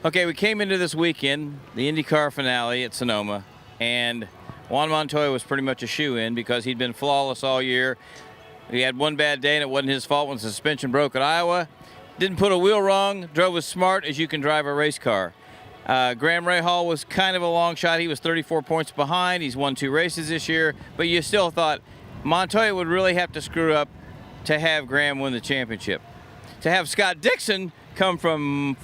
Okay, we came into this weekend, the IndyCar finale at Sonoma, and Juan Montoya was pretty much a shoo-in because he'd been flawless all year. He had one bad day, and it wasn't his fault when the suspension broke at Iowa. Didn't put a wheel wrong, drove as smart as you can drive a race car. Graham Rahal was kind of a long shot. He was 34 points behind. He's won 2 races this year, but you still thought Montoya would really have to screw up to have Graham win the championship. To have Scott Dixon come from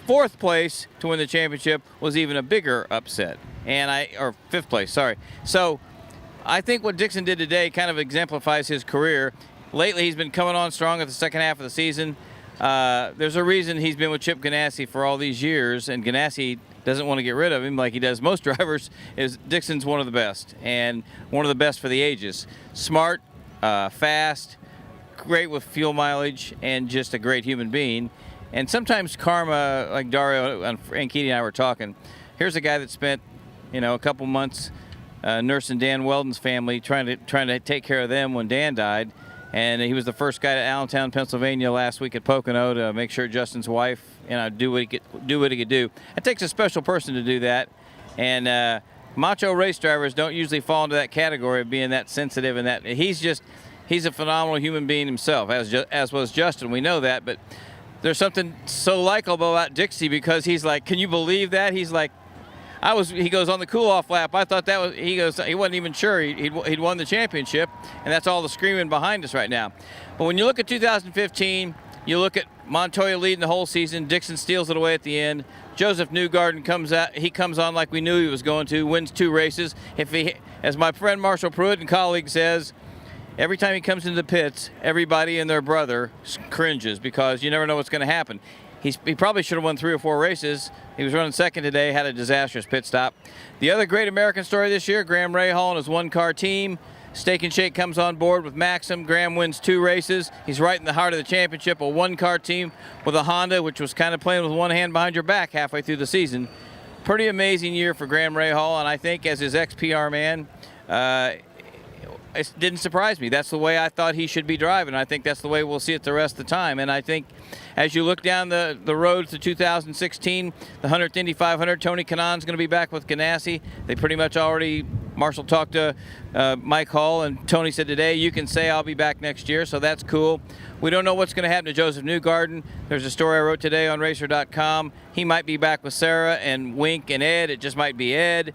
4th place to win the championship was even a bigger upset. Or 5th place, sorry. So I think what Dixon did today kind of exemplifies his career. Lately, he's been coming on strong at the second half of the season. There's a reason he's been with Chip Ganassi for all these years, and Ganassi doesn't want to get rid of him like he does most drivers. Dixon's one of the best, and one of the best for the ages. Smart, fast, great with fuel mileage, and just a great human being. And sometimes karma, like Dario and Katie and I were talking, here's a guy that spent, a couple months nursing Dan Weldon's family, trying to take care of them when Dan died. And he was the first guy to Allentown, Pennsylvania last week at Pocono to make sure Justin's wife, do what he could do. It takes a special person to do that. And macho race drivers don't usually fall into that category of being that sensitive, and that he's a phenomenal human being himself, as was Justin. We know that, but there's something so likable about Dixie because he's like, can you believe that? He's like, he goes, on the cool-off lap, I thought that was, he goes, he wasn't even sure he'd won the championship, and that's all the screaming behind us right now. But when you look at 2015, you look at Montoya leading the whole season, Dixon steals it away at the end, Joseph Newgarden comes on like we knew he was going to, wins 2 races. As my friend Marshall Pruitt and colleague says, every time he comes into the pits, everybody and their brother cringes because you never know what's going to happen. He probably should have won 3 or 4 races. He was running second today, had a disastrous pit stop. The other great American story this year, Graham Rahal and his 1-car team. Steak and Shake comes on board with Maxim. Graham wins 2 races. He's right in the heart of the championship, a 1-car team with a Honda, which was kind of playing with one hand behind your back halfway through the season. Pretty amazing year for Graham Rahal, and I think as his ex-PR man, it didn't surprise me. That's the way I thought he should be driving. I think that's the way we'll see it the rest of the time. And I think as you look down the road to 2016, the 100th Indy 500, Tony Kanaan's going to be back with Ganassi. They pretty much already, Marshall talked to Mike Hall, and Tony said today, you can say I'll be back next year, so that's cool. We don't know what's going to happen to Joseph Newgarden. There's a story I wrote today on RACER.com. He might be back with Sarah and Wink and Ed. It just might be Ed.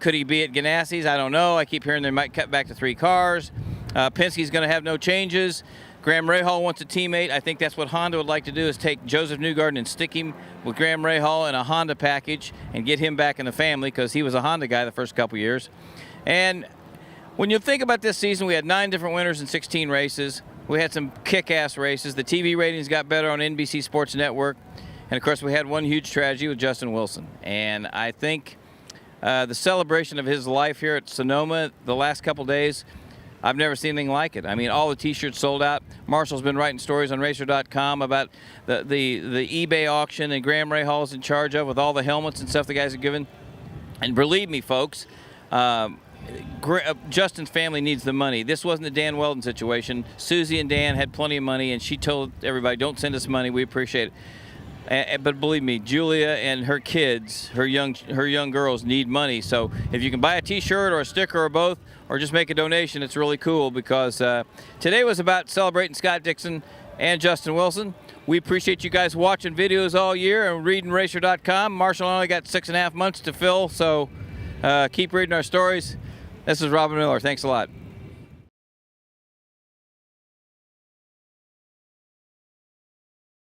Could he be at Ganassi's? I don't know. I keep hearing they might cut back to 3 cars. Penske's going to have no changes. Graham Rahal wants a teammate. I think that's what Honda would like to do, is take Joseph Newgarden and stick him with Graham Rahal in a Honda package and get him back in the family because he was a Honda guy the first couple years. And when you think about this season, we had 9 different winners in 16 races. We had some kick-ass races. The TV ratings got better on NBC Sports Network. And, of course, we had one huge tragedy with Justin Wilson. And I think the celebration of his life here at Sonoma the last couple days, I've never seen anything like it. I mean, all the T-shirts sold out. Marshall's been writing stories on RACER.com about the eBay auction, and Graham Rahal's in charge of with all the helmets and stuff the guys have given. And believe me, folks, Justin's family needs the money. This wasn't a Dan Weldon situation. Susie and Dan had plenty of money, and she told everybody, don't send us money. We appreciate it. But believe me, Julia and her kids, her young girls need money. So if you can buy a T-shirt or a sticker or both, or just make a donation, it's really cool because today was about celebrating Scott Dixon and Justin Wilson. We appreciate you guys watching videos all year and reading RACER.com. Marshall only got 6.5 months to fill, so keep reading our stories. This is Robin Miller. Thanks a lot.